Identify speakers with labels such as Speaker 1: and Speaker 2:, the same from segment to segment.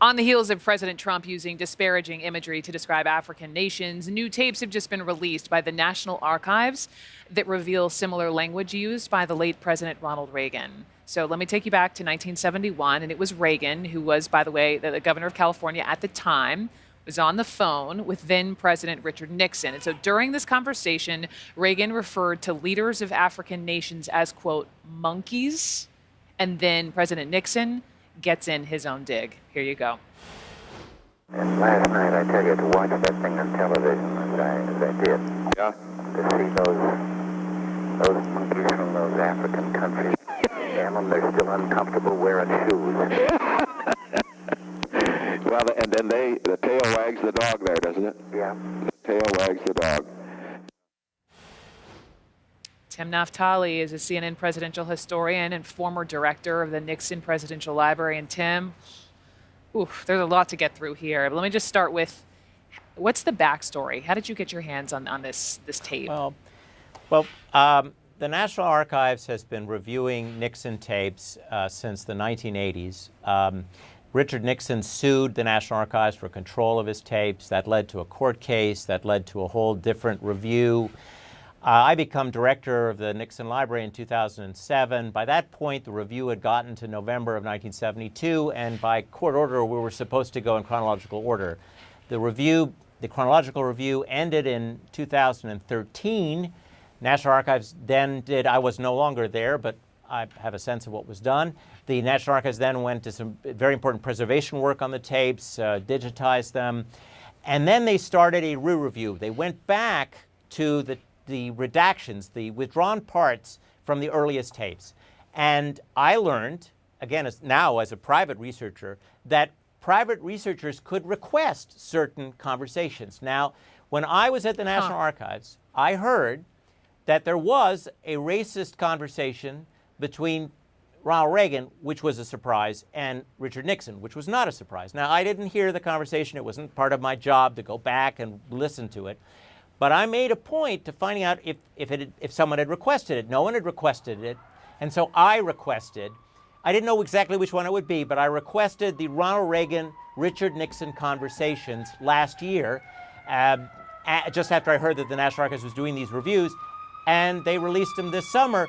Speaker 1: On the heels of President Trump using disparaging imagery to describe African nations, new tapes have just been released by the National Archives that reveal similar language used by the late President Ronald Reagan. So let me take you back to 1971, and it was Reagan, who was, by the way, the governor of California at the time, was on the phone with then President Richard Nixon. And so during this conversation, Reagan referred to leaders of African nations as, quote, monkeys, and then President Nixon gets in his own dig. Here you go.
Speaker 2: And last night, I tell you, to watch that thing on television as I did,
Speaker 3: Yeah.
Speaker 2: to see those monkeys from those African countries, damn them, they're still uncomfortable wearing shoes.
Speaker 3: Well, and then the tail wags the dog there, doesn't it?
Speaker 2: Yeah.
Speaker 3: The tail wags the dog.
Speaker 1: Tim Naftali is a CNN presidential historian and former director of the Nixon Presidential Library. And Tim, there's a lot to get through here. But let me just start with, what's the backstory? How did you get your hands on this tape?
Speaker 4: Well, the National Archives has been reviewing Nixon tapes since the 1980s. Richard Nixon sued the National Archives for control of his tapes. That led to a court case. That led to a whole different review. I became director of the Nixon Library in 2007. By that point, the review had gotten to November of 1972, and by court order, we were supposed to go in chronological order. The chronological review ended in 2013. National Archives then did, I was no longer there, but I have a sense of what was done. The National Archives then went to some very important preservation work on the tapes, digitized them, and then they started a re-review. They went back to the redactions, the withdrawn parts from the earliest tapes. And I learned, again, now as a private researcher, that private researchers could request certain conversations. Now, when I was at the National Archives, I heard that there was a racist conversation between Ronald Reagan, which was a surprise, and Richard Nixon, which was not a surprise. Now, I didn't hear the conversation. It wasn't part of my job to go back and listen to it. But I made a point to finding out if someone had requested it. No one had requested it, and so I requested. I didn't know exactly which one it would be, but I requested the Ronald Reagan, Richard Nixon conversations last year, just after I heard that the National Archives was doing these reviews, and they released them this summer,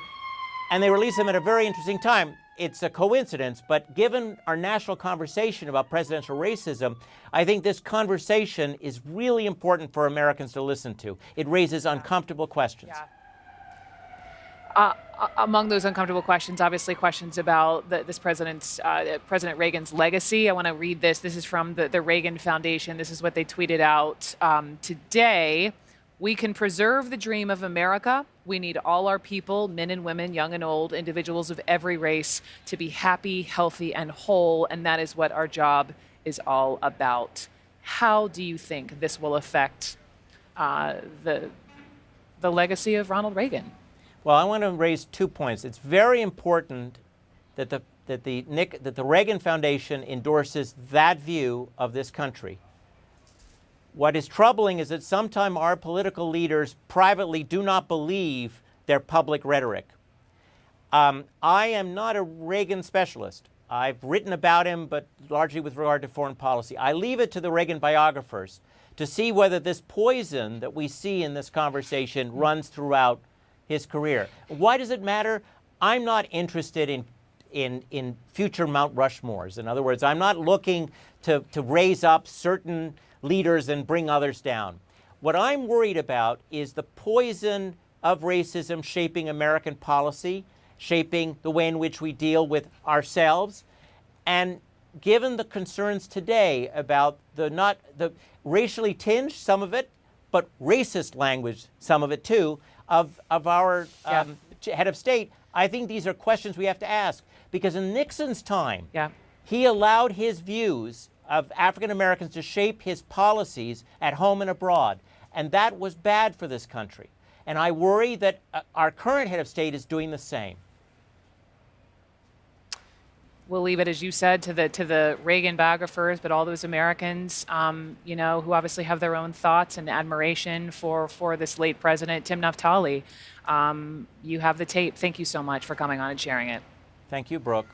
Speaker 4: and they released them at a very interesting time. It's a coincidence, but given our national conversation about presidential racism, I think this conversation is really important for Americans to listen to. It raises uncomfortable questions.
Speaker 1: Yeah. Among those uncomfortable questions, obviously questions about this President Reagan's legacy. I want to read this. This is from the Reagan Foundation. This is what they tweeted out today. We can preserve the dream of America. We need all our people, men and women, young and old, individuals of every race, to be happy, healthy, and whole. And that is what our job is all about. How do you think this will affect the legacy of Ronald Reagan?
Speaker 4: Well, I want to raise 2 points. It's very important that the Reagan Foundation endorses that view of this country. What is troubling is that sometimes our political leaders privately do not believe their public rhetoric. I am not a Reagan specialist. I've written about him, but largely with regard to foreign policy. I leave it to the Reagan biographers to see whether this poison that we see in this conversation runs throughout his career. Why does it matter? I'm not interested in future Mount Rushmores. In other words, I'm not looking to raise up certain leaders and bring others down. What I'm worried about is the poison of racism shaping American policy, shaping the way in which we deal with ourselves. And given the concerns today about the racially tinged, some of it, but racist language, some of it too, of our head of state, I think these are questions we have to ask. Because in Nixon's time, he allowed his views of African Americans to shape his policies at home and abroad. And that was bad for this country. And I worry that our current head of state is doing the same.
Speaker 1: We'll leave it, as you said, to the Reagan biographers, but all those Americans, who obviously have their own thoughts and admiration for this late president, Tim Naftali. You have the tape. Thank you so much for coming on and sharing it.
Speaker 4: Thank you, Brooke.